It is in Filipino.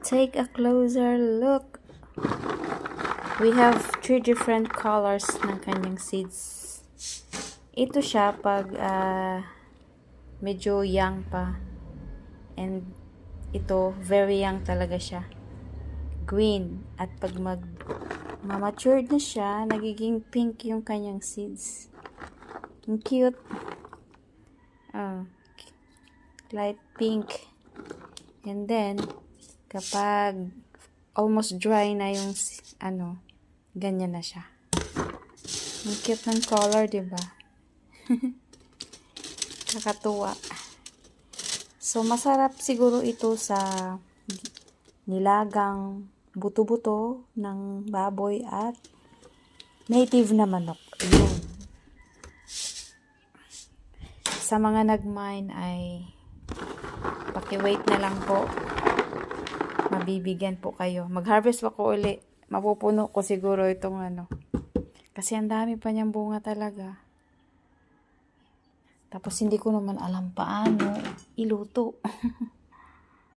Take a closer look. We have 3 different colors ng kanyang seeds. Ito siya pag medyo young pa. And ito, very young talaga siya. Green. At pag matured na siya, nagiging pink yung kanyang seeds. Ang cute. Light pink. And then, kapag almost dry na yung ganyan na siya. Ang cute ng color, diba? Nakakatuwa. So, masarap siguro ito sa nilagang buto-buto ng baboy at native na manok. Yun. Sa mga nag-mine ay paki-wait na lang po. Mabibigyan po kayo. Mag-harvest ako uli. Mapupuno ko siguro itong Kasi ang dami pa niyang bunga talaga. Tapos hindi ko naman alam paano iluto.